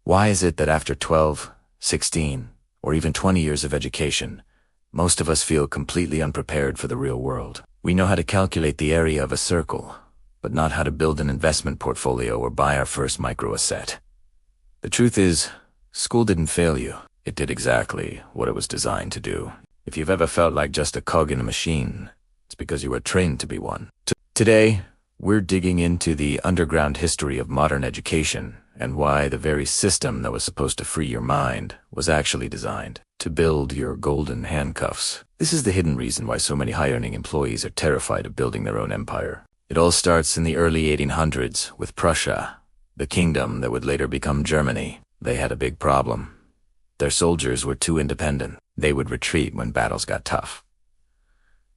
Why is it that after 12, 16, or even 20 years of education, most of us feel completely unprepared for the real world? We know how to calculate the area of a circle, but not how to build an investment portfolio or buy our first micro-asset. The truth is, school didn't fail you. It did exactly what it was designed to do. If you've ever felt like just a cog in a machine, it's because you were trained to be one. Today, we're digging into the underground history of modern education and why the very system that was supposed to free your mind was actually designed to build your golden handcuffs. This is the hidden reason why so many high-earning employees are terrified of building their own empire. It all starts in the early 1800s with Prussia, the kingdom that would later become Germany. They had a big problem. Their soldiers were too independent. They would retreat when battles got tough.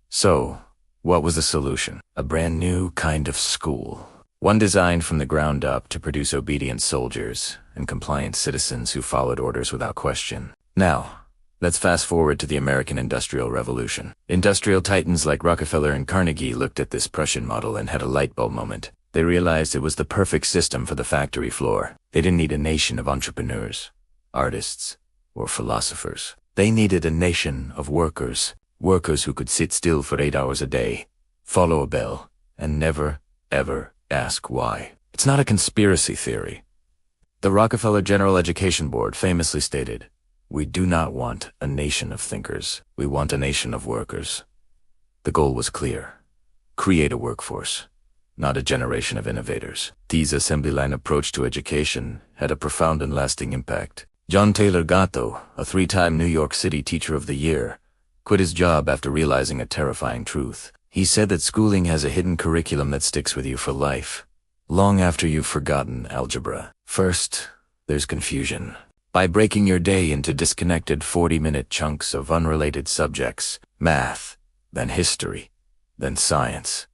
So, what was the solution? A brand new kind of school. One designed from the ground up to produce obedient soldiers and compliant citizens who followed orders without question. Now, let's fast forward to the American Industrial Revolution. Industrial titans like Rockefeller and Carnegie looked at this Prussian model and had a light bulb moment. They realized it was the perfect system for the factory floor. They didn't need a nation of entrepreneurs, artists, or philosophers. They needed a nation of workers who could sit still for 8 hours a day, follow a bell, and never, ever ask why. It's not a conspiracy theory. The Rockefeller General Education Board famously stated, "We do not want a nation of thinkers. We want a nation of workers." The goal was clear. Create a workforce, not a generation of innovators. This assembly line approach to education had a profound and lasting impact. John Taylor Gatto, a 3-time New York City Teacher of the Year, quit his job after realizing a terrifying truth. He said that schooling has a hidden curriculum that sticks with you for life, long after you've forgotten algebra. First, there's confusion. By breaking your day into disconnected 40-minute chunks of unrelated subjects, math, then history, then science,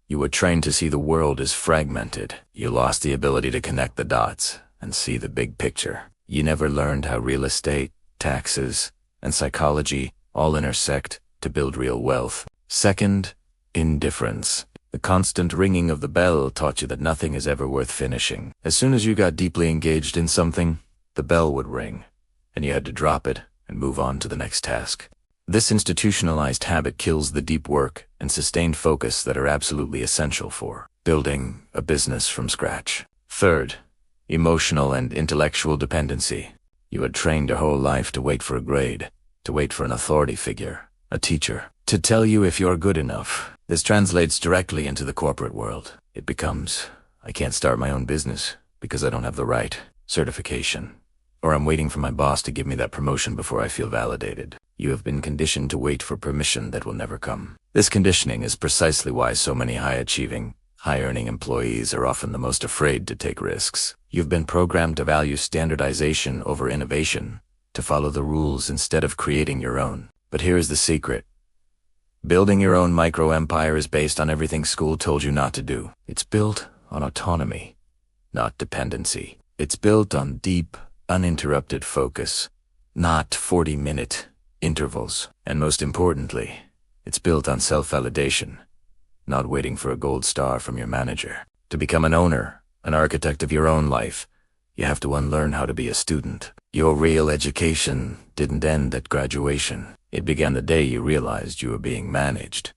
you were trained to see the world as fragmented. You lost the ability to connect the dots and see the big picture. You never learned how real estate, taxes, and psychology all intersect to build real wealth. Second, indifference. The constant ringing of the bell taught you that nothing is ever worth finishing. As soon as you got deeply engaged in something, the bell would ring, and you had to drop it and move on to the next task. This institutionalized habit kills the deep work and sustained focus that are absolutely essential for building a business from scratch. Third, emotional and intellectual dependency. You had trained your whole life to wait for a grade, to wait for an authority figure, a teacher, to tell you if you're good enough. This translates directly into the corporate world. It becomes, I can't start my own business because I don't have the right certification, or I'm waiting for my boss to give me that promotion before I feel validated. You have been conditioned to wait for permission that will never come. This conditioning is precisely why so many high-achieving, high-earning employees are often the most afraid to take risks. You've been programmed to value standardization over innovation, to follow the rules instead of creating your own. But here's the secret. Building your own micro-empire is based on everything school told you not to do. It's built on autonomy, not dependency. It's built on deep, uninterrupted focus, not 40-minute intervals. And most importantly, it's built on self-validation, not waiting for a gold star from your manager. To become an owner, an architect of your own life, you have to unlearn how to be a student. Your real education didn't end at graduation. It began the day you realized you were being managed.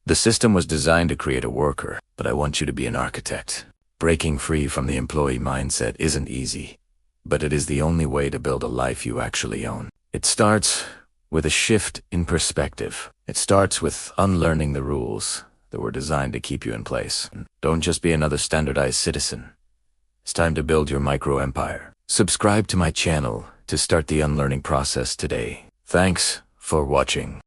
The system was designed to create a worker, but I want you to be an architect. Breaking free from the employee mindset isn't easy, but it is the only way to build a life you actually own. It starts with a shift in perspective. It starts with unlearning the rules that were designed to keep you in place. Don't just be another standardized citizen. It's time to build your micro-empire. Subscribe to my channel to start the unlearning process today. Thanks for watching.